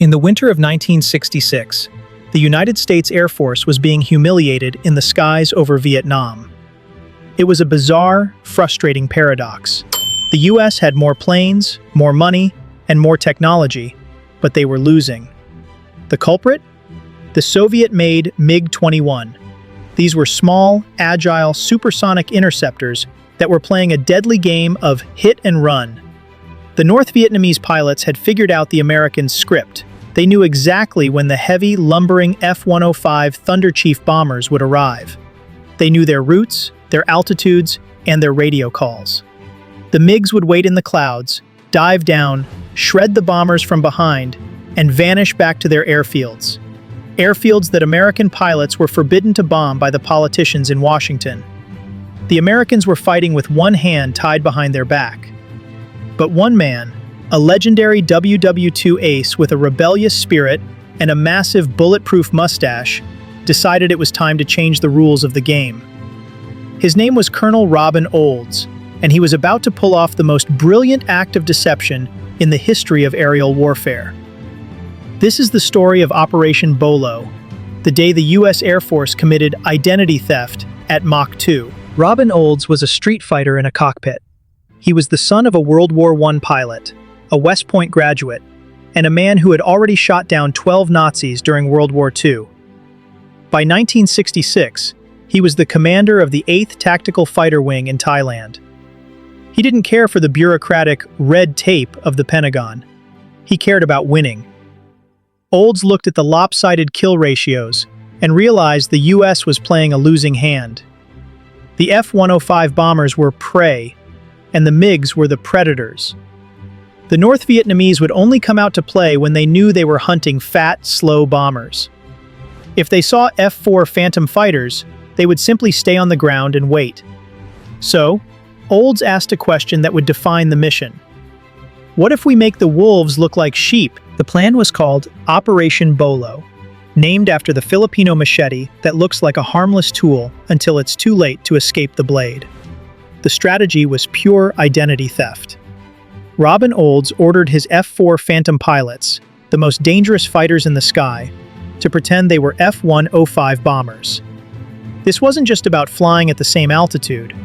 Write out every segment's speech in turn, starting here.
In the winter of 1966, the United States Air Force was being humiliated in the skies over Vietnam. It was a bizarre, frustrating paradox. The US had more planes, more money, and more technology, but they were losing. The culprit? The Soviet-made MiG-21. These were small, agile, supersonic interceptors that were playing a deadly game of hit and run. The North Vietnamese pilots had figured out the Americans' script. They knew exactly when the heavy, lumbering F-105 Thunder Chief bombers would arrive. They knew their routes, their altitudes, and their radio calls. The MiGs would wait in the clouds, dive down, shred the bombers from behind, and vanish back to their airfields. Airfields that American pilots were forbidden to bomb by the politicians in Washington. The Americans were fighting with one hand tied behind their back. But one man, a legendary WW2 ace with a rebellious spirit and a massive bulletproof mustache, decided it was time to change the rules of the game. His name was Colonel Robin Olds, and he was about to pull off the most brilliant act of deception in the history of aerial warfare. This is the story of Operation Bolo, the day the US Air Force committed identity theft at Mach 2. Robin Olds was a street fighter in a cockpit. He was the son of a World War I pilot, a West Point graduate, and a man who had already shot down 12 Nazis during World War II. By 1966, he was the commander of the 8th Tactical Fighter Wing in Thailand. He didn't care for the bureaucratic red tape of the Pentagon. He cared about winning. Olds looked at the lopsided kill ratios and realized the US was playing a losing hand. The F-105 bombers were prey, and the MiGs were the predators. The North Vietnamese would only come out to play when they knew they were hunting fat, slow bombers. If they saw F-4 Phantom fighters, they would simply stay on the ground and wait. So, Olds asked a question that would define the mission. What if we make the wolves look like sheep? The plan was called Operation Bolo, named after the Filipino machete that looks like a harmless tool until it's too late to escape the blade. The strategy was pure identity theft. Robin Olds ordered his F-4 Phantom pilots, the most dangerous fighters in the sky, to pretend they were F-105 bombers. This wasn't just about flying at the same altitude.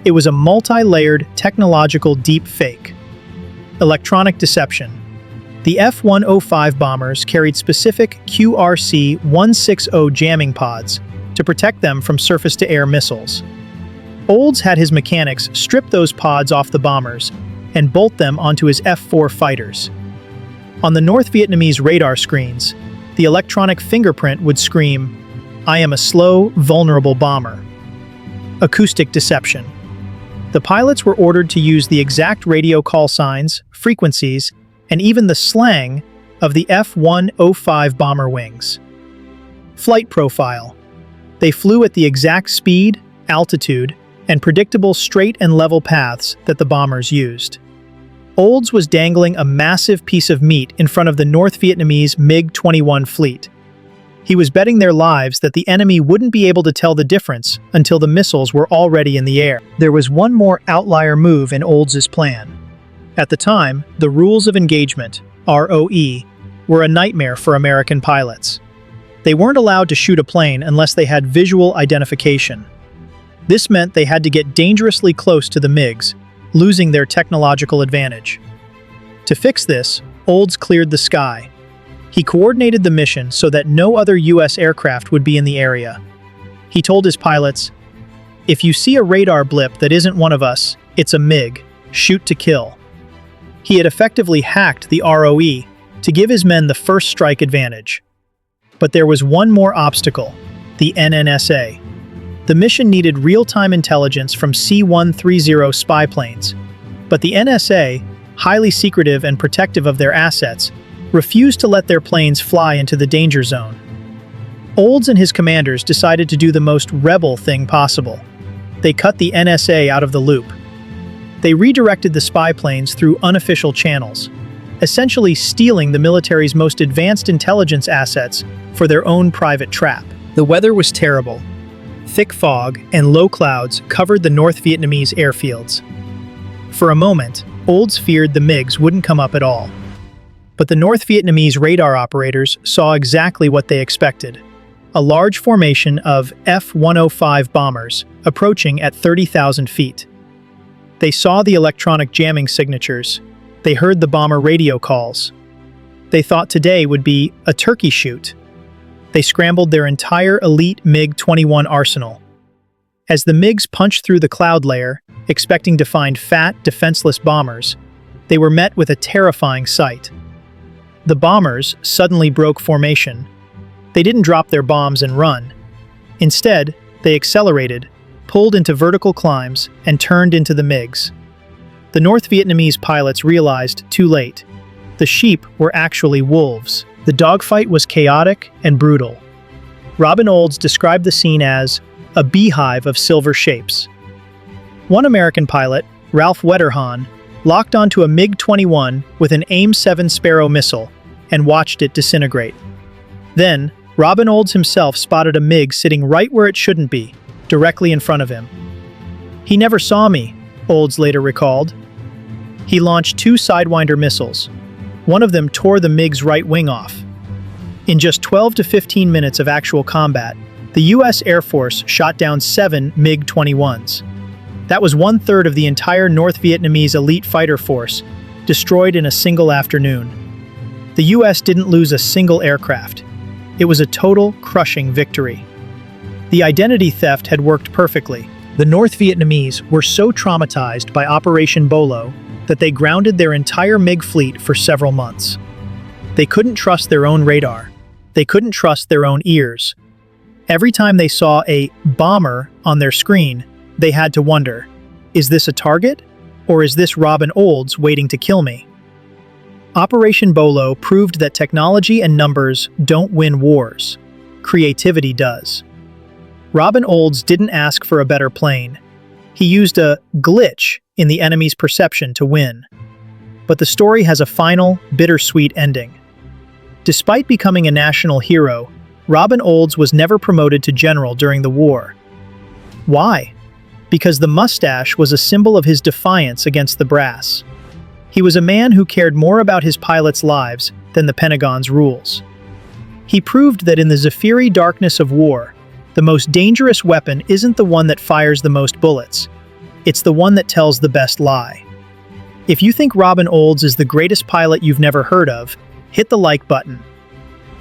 It was a multi-layered technological deep fake. Electronic deception. The F-105 bombers carried specific QRC-160 jamming pods to protect them from surface-to-air missiles. Olds had his mechanics strip those pods off the bombers and bolt them onto his F-4 fighters. On the North Vietnamese radar screens, the electronic fingerprint would scream, "I am a slow, vulnerable bomber." Acoustic deception. The pilots were ordered to use the exact radio call signs, frequencies, and even the slang of the F-105 bomber wings. Flight profile. They flew at the exact speed, altitude, and predictable straight and level paths that the bombers used. Olds was dangling a massive piece of meat in front of the North Vietnamese MiG-21 fleet. He was betting their lives that the enemy wouldn't be able to tell the difference until the missiles were already in the air. There was one more outlier move in Olds' plan. At the time, the rules of engagement, ROE, were a nightmare for American pilots. They weren't allowed to shoot a plane unless they had visual identification. This meant they had to get dangerously close to the MiGs, losing their technological advantage. To fix this, Olds cleared the sky. He coordinated the mission so that no other US aircraft would be in the area. He told his pilots, "If you see a radar blip that isn't one of us, it's a MiG. Shoot to kill." He had effectively hacked the ROE to give his men the first strike advantage. But there was one more obstacle: the NNSA. The mission needed real-time intelligence from C-130 spy planes, but the NSA, highly secretive and protective of their assets, refused to let their planes fly into the danger zone. Olds and his commanders decided to do the most rebel thing possible. They cut the NSA out of the loop. They redirected the spy planes through unofficial channels, essentially stealing the military's most advanced intelligence assets for their own private trap. The weather was terrible. Thick fog and low clouds covered the North Vietnamese airfields. For a moment, Olds feared the MiGs wouldn't come up at all. But the North Vietnamese radar operators saw exactly what they expected: a large formation of F-105 bombers approaching at 30,000 feet. They saw the electronic jamming signatures. They heard the bomber radio calls. They thought today would be a turkey shoot. They scrambled their entire elite MiG-21 arsenal. As the MiGs punched through the cloud layer, expecting to find fat, defenseless bombers, they were met with a terrifying sight. The bombers suddenly broke formation. They didn't drop their bombs and run. Instead, they accelerated, pulled into vertical climbs, and turned into the MiGs. The North Vietnamese pilots realized too late. The sheep were actually wolves. The dogfight was chaotic and brutal. Robin Olds described the scene as a beehive of silver shapes. One American pilot, Ralph Wetterhahn, locked onto a MiG-21 with an AIM-7 Sparrow missile and watched it disintegrate. Then, Robin Olds himself spotted a MiG sitting right where it shouldn't be, directly in front of him. "He never saw me," Olds later recalled. He launched 2 Sidewinder missiles. One of them tore the MiG's right wing off. In just 12 to 15 minutes of actual combat, the U.S. Air Force shot down 7 MiG-21s. That was 1/3 of the entire North Vietnamese elite fighter force, destroyed in a single afternoon. The U.S. didn't lose a single aircraft. It was a total, crushing victory. The identity theft had worked perfectly. The North Vietnamese were so traumatized by Operation Bolo that they grounded their entire MiG fleet for several months. They couldn't trust their own radar. They couldn't trust their own ears. Every time they saw a bomber on their screen, they had to wonder, is this a target? Or is this Robin Olds waiting to kill me? Operation Bolo proved that technology and numbers don't win wars. Creativity does. Robin Olds didn't ask for a better plane. He used a glitch in the enemy's perception to win. But the story has a final, bittersweet ending. Despite becoming a national hero, Robin Olds was never promoted to general during the war. Why? Because the mustache was a symbol of his defiance against the brass. He was a man who cared more about his pilots' lives than the Pentagon's rules. He proved that in the Zephyri darkness of war, the most dangerous weapon isn't the one that fires the most bullets. It's the one that tells the best lie. If you think Robin Olds is the greatest pilot you've never heard of, hit the like button.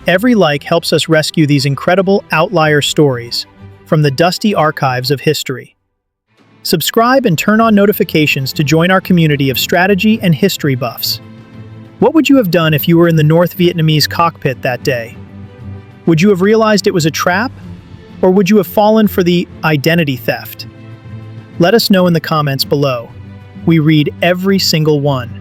Every like helps us rescue these incredible outlier stories from the dusty archives of history. Subscribe and turn on notifications to join our community of strategy and history buffs. What would you have done if you were in the North Vietnamese cockpit that day? Would you have realized it was a trap? Or would you have fallen for the identity theft? Let us know in the comments below. We read every single one.